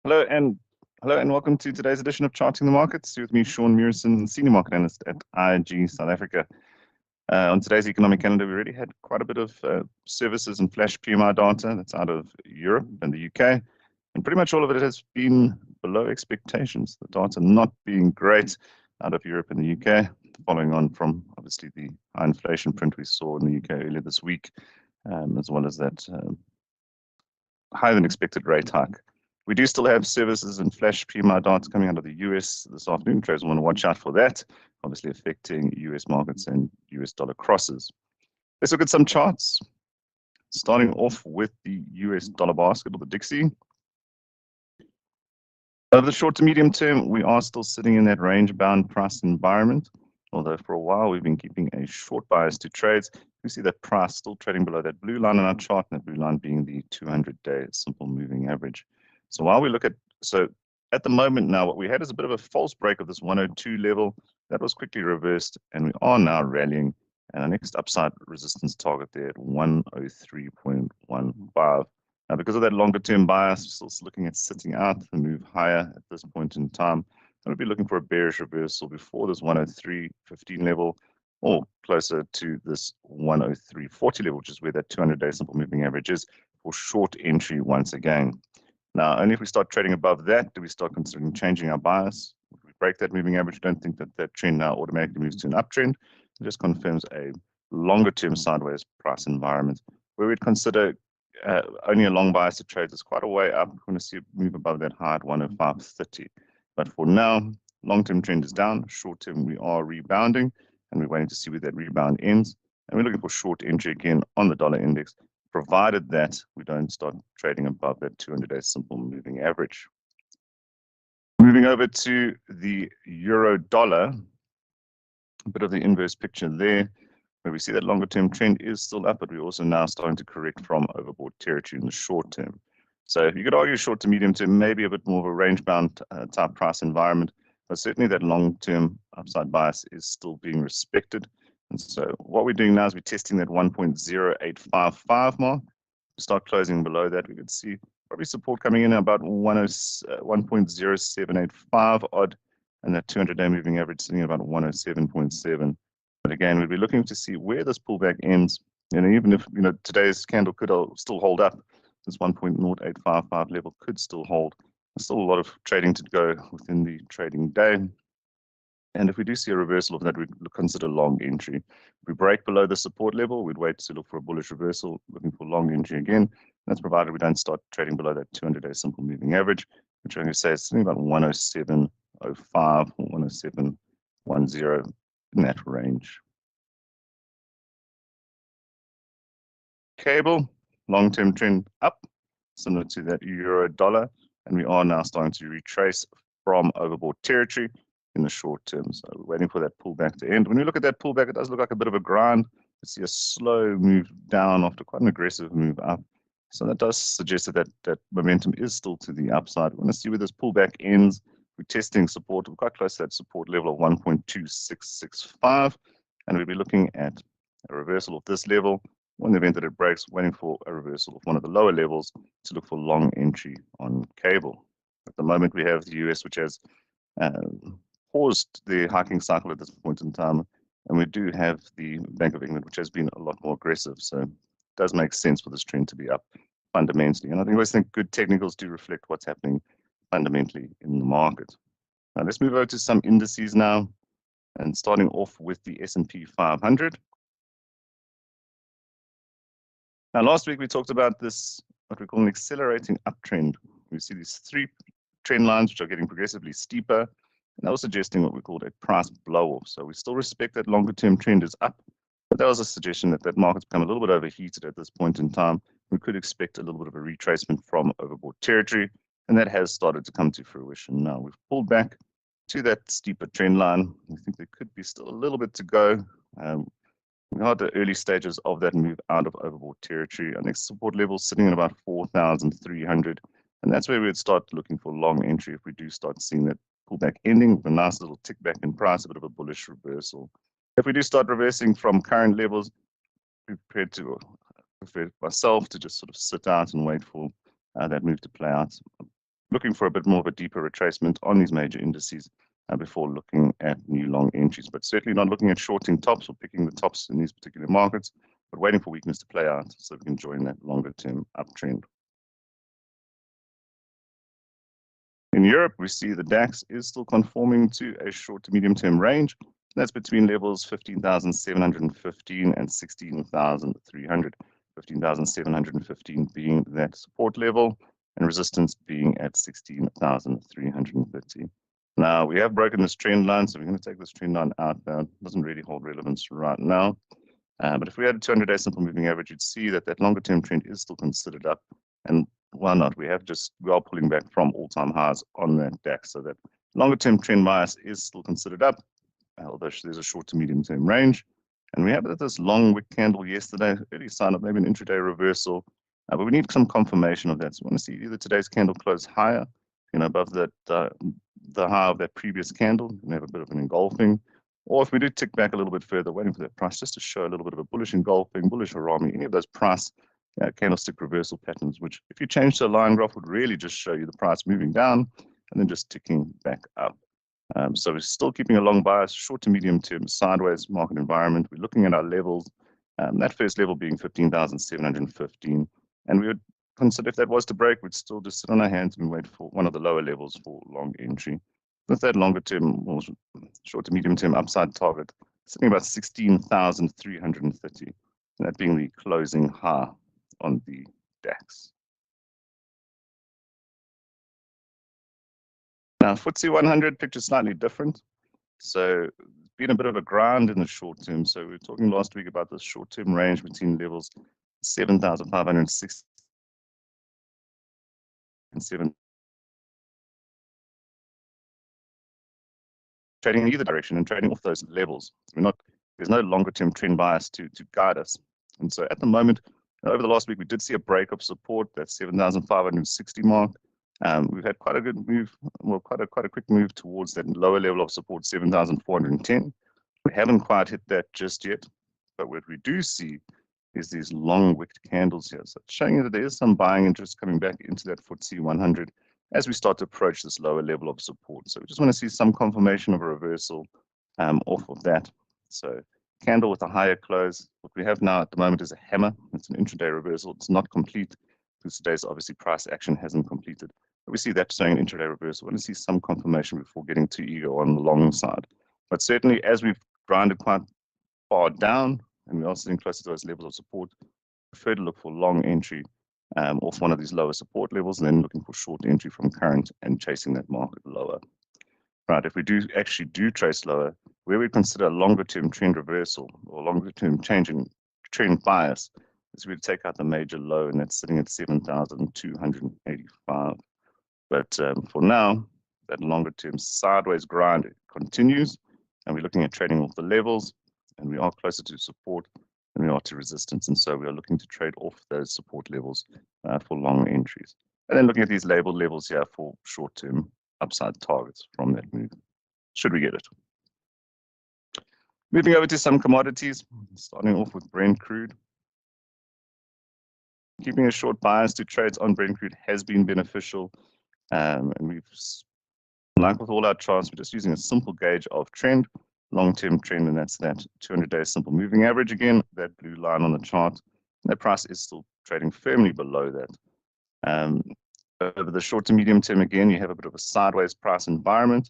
Hello and welcome to today's edition of Charting the Markets. With me, Sean Murison, Senior Market Analyst at IG South Africa. On today's economic calendar, we already had quite a bit of services and flash PMI data that's out of Europe and the UK, and pretty much all of it has been below expectations. The data not being great out of Europe and the UK, following on from obviously the high inflation print we saw in the UK earlier this week, as well as that higher than expected rate hike. We do still have services and flash PMI data coming out of the US this afternoon. Traders want to watch out for that, obviously affecting US markets and US dollar crosses. Let's look at some charts. Starting off with the US dollar basket or the Dixie. Over the short to medium term, we are still sitting in that range-bound price environment. Although for a while we've been keeping a short bias to trades, we see that price still trading below that blue line on our chart, and that blue line being the 200-day simple moving average. So while we look at, at the moment now, what we had is a bit of a false break of this 102 level. That was quickly reversed, and we are now rallying. And our next upside resistance target there at 103.15. Now, because of that longer term bias, we're still looking at sitting out the move higher at this point in time. And we'll be looking for a bearish reversal before this 103.15 level, or closer to this 103.40 level, which is where that 200-day simple moving average is, for short entry once again. Now, only if we start trading above that do we start considering changing our bias. If we break that moving average, don't think that that trend now automatically moves to an uptrend. It just confirms a longer-term sideways price environment where we'd consider only a long bias to trade is quite a way up. We're going to see it move above that high at 105.30. But for now, long-term trend is down. Short-term, we are rebounding, and we're waiting to see where that rebound ends. And we're looking for short entry again on the dollar index, provided that we don't start trading above that 200-day simple moving average. Moving over to the euro dollar, a bit of the inverse picture there, where we see that longer term trend is still up, but we're also now starting to correct from overbought territory in the short term. So you could argue short to medium term, maybe a bit more of a range bound type price environment, but certainly that long term upside bias is still being respected. And so what we're doing now is we're testing that 1.0855 mark. We start closing below that, we could see probably support coming in at about 1.0785 odd, and that 200-day moving average sitting at about 107.7. But again, we'd be looking to see where this pullback ends. And even if today's candle could still hold up, this 1.0855 level could still hold. There's still a lot of trading to go within the trading day. And if we do see a reversal of that, we'd consider long entry. If we break below the support level, we'd wait to look for a bullish reversal, looking for long entry again. That's provided we don't start trading below that 200-day simple moving average, which I'm going to say is something about 107.05 or 107.10 in that range. Cable, long-term trend up, similar to that euro dollar, and we are now starting to retrace from overbought territory in the short term. So we're waiting for that pullback to end. When we look at that pullback, it does look like a bit of a grind. We see a slow move down after quite an aggressive move up. So that does suggest that momentum is still to the upside. We want to see where this pullback ends. We're testing support. We're quite close to that support level of 1.2665. And we'll be looking at a reversal of this level. In the event that it breaks, waiting for a reversal of one of the lower levels to look for long entry on cable. At the moment, we have the US, which has paused the hiking cycle at this point in time, and we do have the Bank of England, which has been a lot more aggressive. So it does make sense for this trend to be up fundamentally. And I always think good technicals do reflect what's happening fundamentally in the market. Now let's move over to some indices now, and starting off with the S&P 500. Now last week we talked about this, what we call an accelerating uptrend. We see these three trend lines which are getting progressively steeper. And that was suggesting what we called a price blow-off. So we still respect that longer-term trend is up, but that was a suggestion that that market's become a little bit overheated at this point in time. We could expect a little bit of a retracement from overbought territory, and that has started to come to fruition now. We've pulled back to that steeper trend line. I think there could be still a little bit to go. We are at the early stages of that move out of overbought territory. Our next support level is sitting at about 4,300, and that's where we would start looking for long entry if we do start seeing that pullback ending with a nice little tick back in price, a bit of a bullish reversal. If we do start reversing from current levels, we prefer myself to just sort of sit out and wait for that move to play out. looking for a bit more of a deeper retracement on these major indices before looking at new long entries, but certainly not looking at shorting tops or picking the tops in these particular markets, but waiting for weakness to play out so we can join that longer term uptrend. In Europe, we see the DAX is still conforming to a short to medium term range. That's between levels 15,715 and 16,300. 15,715 being that support level and resistance being at 16,330. Now, we have broken this trend line, so we're going to take this trend line out now. It doesn't really hold relevance right now. But if we had a 200-day simple moving average, you'd see that that longer term trend is still considered up. And why not? We are pulling back from all-time highs on that DAX. So that longer term trend bias is still considered up, although there's a short to medium term range. And we have this long wick candle yesterday, early sign of maybe an intraday reversal. But we need some confirmation of that. So we want to see either today's candle close higher, above that the high of that previous candle, and have a bit of an engulfing. Or if we do tick back a little bit further, waiting for that price just to show a little bit of a bullish engulfing, bullish harami, any of those price candlestick reversal patterns, which if you change to a line graph would really just show you the price moving down and then just ticking back up. So we're still keeping a long bias, short to medium term sideways market environment. We're looking at our levels, that first level being 15,715. And we would consider if that was to break, we'd still just sit on our hands and wait for one of the lower levels for long entry. With that longer term, or short to medium term upside target, sitting about 16,330, that being the closing high on the DAX. Now, FTSE 100 picture slightly different. So it's been a bit of a grind in the short term. So we were talking last week about the short term range between levels 7,560 and 7. Trading in either direction and trading off those levels. There's no longer term trend bias to guide us. And so at the moment, over the last week, we did see a break of support, that 7,560 mark. We've had quite a good move, well, quite a quick move towards that lower level of support, 7,410. We haven't quite hit that just yet, but what we do see is these long wicked candles here. So showing you that there is some buying interest coming back into that FTSE 100 as we start to approach this lower level of support. So we just want to see some confirmation of a reversal off of that. So candle with a higher close. What we have now at the moment is a hammer. It's an intraday reversal. It's not complete because today's obviously price action hasn't completed. But we see that showing an intraday reversal. We want to see some confirmation before getting too eager on the long side. But certainly as we've grinded quite far down and we are sitting closer to those levels of support, I prefer to look for long entry off one of these lower support levels and then looking for short entry from current and chasing that market lower. Right, if we do trace lower, where we consider a longer term trend reversal or longer term change in trend bias, is we'd take out the major low, and that's sitting at 7,285. But for now, that longer term sideways grind continues, and we're looking at trading off the levels, and we are closer to support than we are to resistance, and so we are looking to trade off those support levels for long entries. And then looking at these labeled levels here for short-term upside targets from that move, should we get it. Moving over to some commodities, starting off with Brent crude. Keeping a short bias to trades on Brent crude has been beneficial, and we've, like with all our charts, we're just using a simple gauge of trend, long-term trend, and that's that 200-day simple moving average again, that blue line on the chart. And that price is still trading firmly below that. Over the short to medium term, again, you have a bit of a sideways price environment,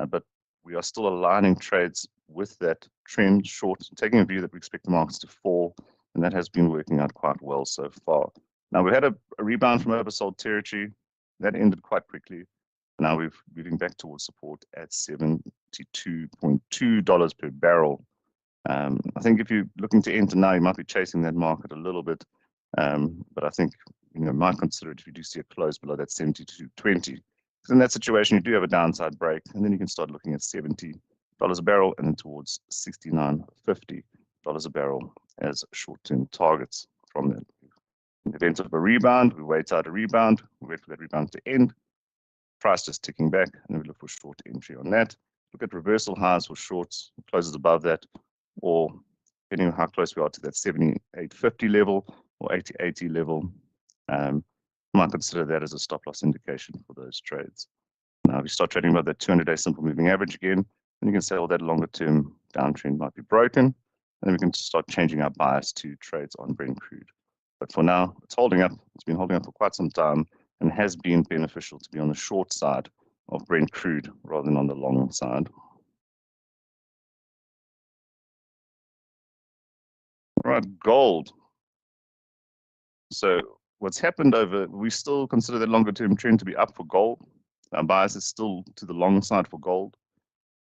but we are still aligning trades with that trend short, taking a view that we expect the markets to fall, and that has been working out quite well so far. Now, we had a rebound from oversold territory. That ended quite quickly. Now we're moving back towards support at $72.2 per barrel. I think if you're looking to enter now, you might be chasing that market a little bit, but I think might consider it if you do see a close below that 72.20. So in that situation, you do have a downside break, and then you can start looking at $70 a barrel and then towards $69.50 a barrel as short-term targets from that. In the event of a rebound, we wait out a rebound, we wait for that rebound to end, price just ticking back, and then we look for short entry on that. Look at reversal highs for shorts, closes above that, or depending on how close we are to that 78.50 level or 80.80 level. might consider that as a stop loss indication for those trades. Now, if you start trading about that 200-day simple moving average again, then you can say, well, that longer term downtrend might be broken. And then we can start changing our bias to trades on Brent crude. But for now, it's holding up. It's been holding up for quite some time and has been beneficial to be on the short side of Brent crude rather than on the long side. All right, gold. So what's happened we still consider that longer term trend to be up for gold. Our bias is still to the long side for gold.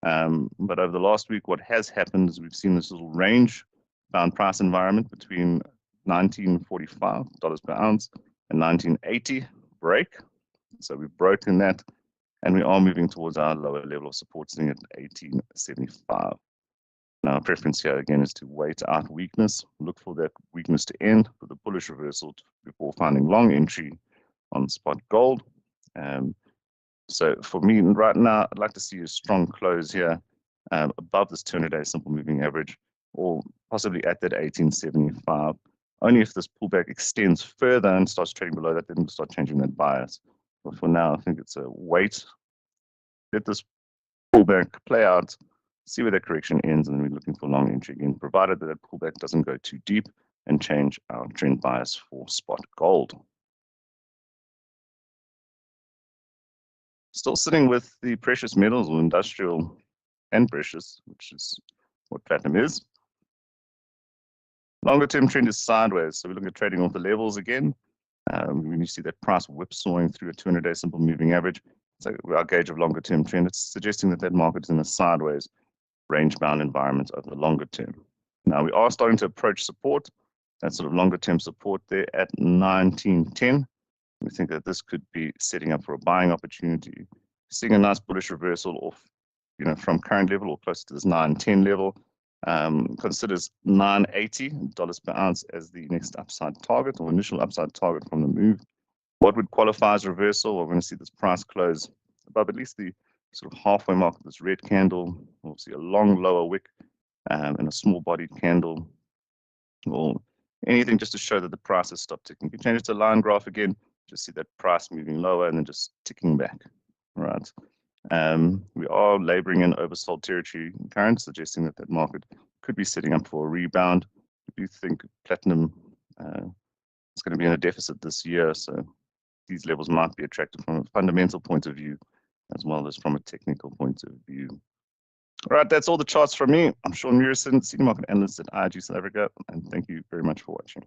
But over the last week, what has happened is we've seen this little range bound price environment between $19.45 per ounce and $19.80 break. So we've broken that, and we are moving towards our lower level of support, sitting at $18.75. Now, our preference here again is to wait out weakness, look for that weakness to end with a bullish reversal before finding long entry on spot gold. So for me right now, I'd like to see a strong close here above this 200-day simple moving average, or possibly at that 1875. Only if this pullback extends further and starts trading below that, then we'll start changing that bias. But for now, I think it's a wait. Let this pullback play out, see where that correction ends, and then we're looking for long entry again, provided that that pullback doesn't go too deep, and change our trend bias for spot gold. Still sitting with the precious metals or industrial and precious, which is what platinum is. Longer term trend is sideways, so we're looking at trading off the levels again. When you see that price whipsawing through a 200-day simple moving average, so our gauge of longer term trend, it's suggesting that that market is in a sideways range-bound environment over the longer term. Now we are starting to approach support, that sort of longer term support there at 1910. We think that this could be setting up for a buying opportunity. Seeing a nice bullish reversal off, from current level or close to this 910 level. Considers $980 per ounce as the next upside target or initial upside target from the move. What would qualify as reversal? We're going to see this price close above at least the sort of halfway mark of this red candle. We'll see a long lower wick and a small bodied candle, or anything just to show that the price has stopped ticking. You can change it to a line graph again, just see that price moving lower and then just ticking back. Right. We are laboring in oversold territory current, suggesting that that market could be setting up for a rebound. We do think platinum is going to be in a deficit this year, so these levels might be attractive from a fundamental point of view, as well as from a technical point of view. All right, that's all the charts from me. I'm Sean Murison, Senior Market Analyst at IG South Africa, and thank you very much for watching.